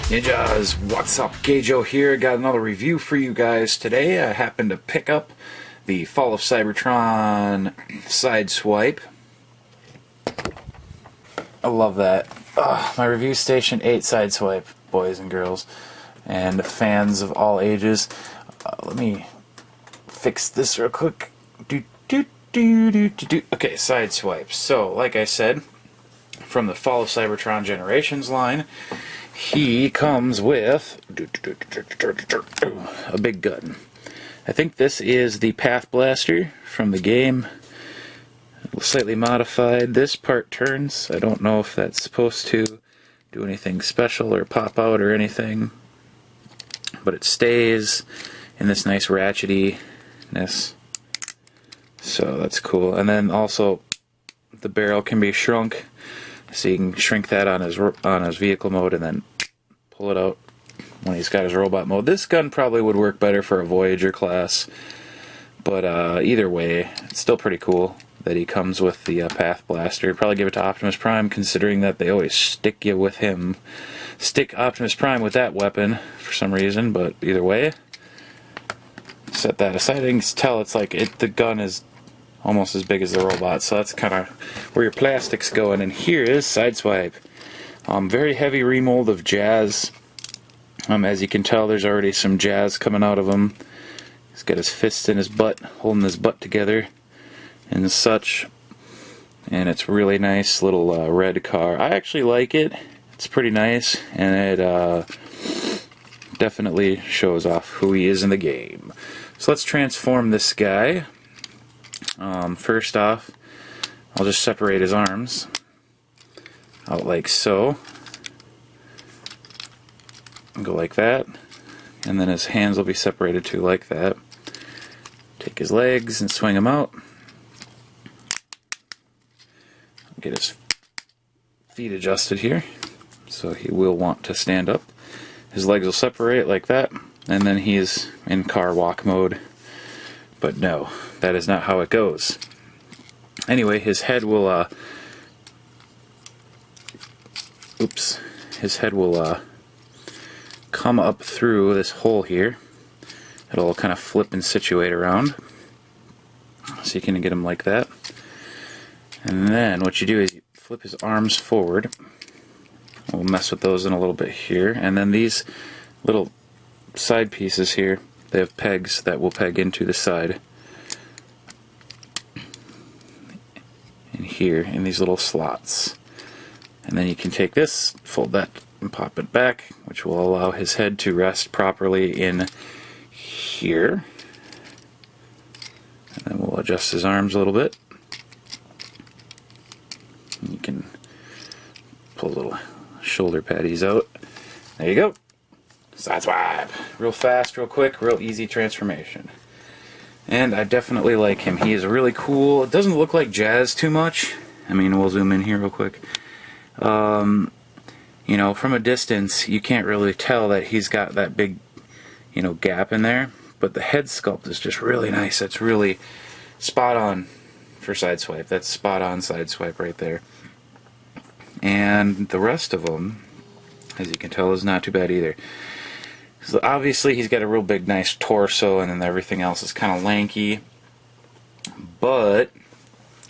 Ninjas, what's up? Gajo here. Got another review for you guys today. I happened to pick up the Fall of Cybertron Sideswipe. I love that. My review station 8 Sideswipe, boys and girls, and fans of all ages. Let me fix this real quick. Okay, Sideswipe. So, like I said, from the Fall of Cybertron Generations line, he comes with a big gun. I think this is the Path Blaster from the game, slightly modified. This part turns. I don't know if that's supposed to do anything special or pop out or anything, but it stays in this nice ratchetiness, so that's cool. And then also the barrel can be shrunk, so you can shrink that on his vehicle mode and then pull it out when he's got his robot mode. This gun probably would work better for a Voyager class, but either way, it's still pretty cool that he comes with the Path Blaster. Probably give it to Optimus Prime, considering that they always stick Optimus Prime with that weapon for some reason, but either way, set that aside. I can tell it's like the gun is almost as big as the robot, so that's kind of where your plastic's going. And here is Sideswipe. Very heavy remold of Jazz. As you can tell, there's already some Jazz coming out of him. He's got his fists in his butt, holding his butt together and such. And it's really nice little red car. I actually like it. It's pretty nice, and it definitely shows off who he is in the game. So let's transform this guy. First off, I'll just separate his arms out like so, and go like that, and then his hands will be separated too, like that. Take his legs and swing them out. Get his feet adjusted here, so he will want to stand up. His legs will separate like that, and then he's in car walk mode. But no, that is not how it goes. Anyway, his head will come up through this hole here. It'll kind of flip and situate around, so you can get him like that. And then what you do is you flip his arms forward. We'll mess with those in a little bit here. And then these little side pieces here, they have pegs that will peg into the side. And here, in these little slots. And then you can take this, fold that, and pop it back, which will allow his head to rest properly in here. And then we'll adjust his arms a little bit. You can pull little shoulder patties out. There you go. Sideswipe. Real fast, real quick, real easy transformation. And I definitely like him. He is really cool. It doesn't look like Jazz too much. I mean, we'll zoom in here real quick. You know, from a distance, you can't really tell that he's got that big, gap in there. But the head sculpt is just really nice. It's really spot on for Sideswipe. That's spot on Sideswipe right there. And the rest of them, as you can tell, is not too bad either. So obviously he's got a real big nice torso, and then everything else is kind of lanky, but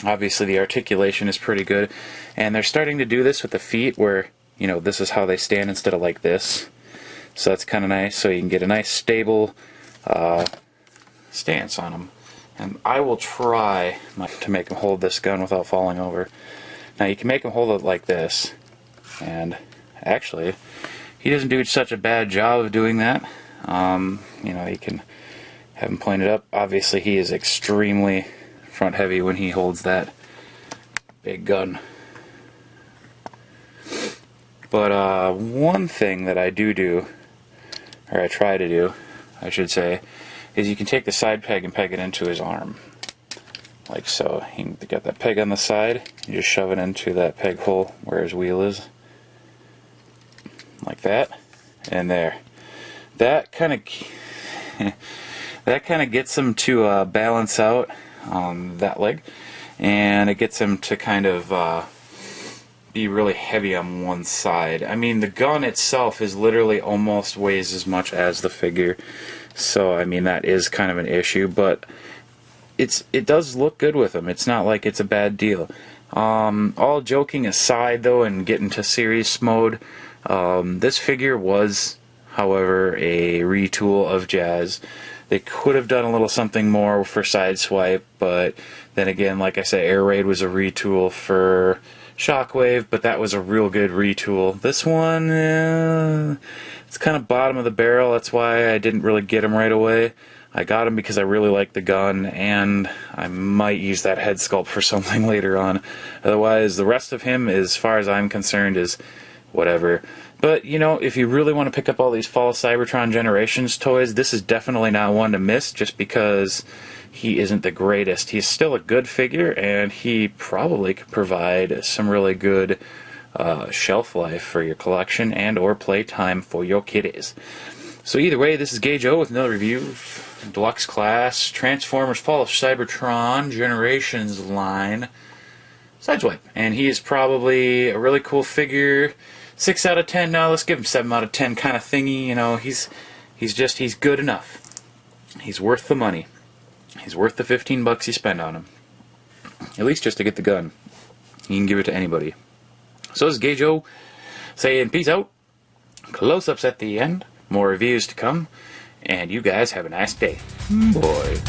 obviously the articulation is pretty good. And they're starting to do this with the feet, where this is how they stand instead of like this, so that's kind of nice. So you can get a nice stable stance on him. And I will try to make him hold this gun without falling over. Now you can make him hold it like this, and actually he doesn't do such a bad job of doing that. You can have him pointed up. Obviously he is extremely front heavy when he holds that big gun. But one thing that I do, or I try to do, I should say, is you can take the side peg and peg it into his arm. Like so. You got that peg on the side, you just shove it into that peg hole where his wheel is. Like that. And there. That kind of gets him to balance out on that leg, and it gets him to kind of be really heavy on one side. I mean, the gun itself is literally almost weighs as much as the figure, so I mean that is kind of an issue, but it does look good with him. It's not like it's a bad deal. All joking aside, though, and getting to serious mode, this figure was, however, a retool of Jazz. They could have done a little something more for Sideswipe, but then again, like I said, Air Raid was a retool for Shockwave, but that was a real good retool. This one, it's kind of bottom of the barrel. That's why I didn't really get him right away. I got him because I really like the gun, and I might use that head sculpt for something later on. Otherwise, the rest of him, as far as I'm concerned, is whatever. But, you know, if you really want to pick up all these Fall Cybertron Generations toys, this is definitely not one to miss, just because he isn't the greatest. He's still a good figure, and he probably could provide some really good shelf life for your collection and or play time for your kiddies. So either way, this is Gage-O with another review of Deluxe Class Transformers Fall of Cybertron Generations line Sideswipe. And he is probably a really cool figure. 6 out of 10 now. Let's give him 7 out of 10 kind of thingy. You know, he's good enough. He's worth the money. He's worth the $15 you spend on him. At least just to get the gun. You can give it to anybody. So this is Gage-O saying peace out. Close-ups at the end. More reviews to come, and you guys have a nice day. Boy.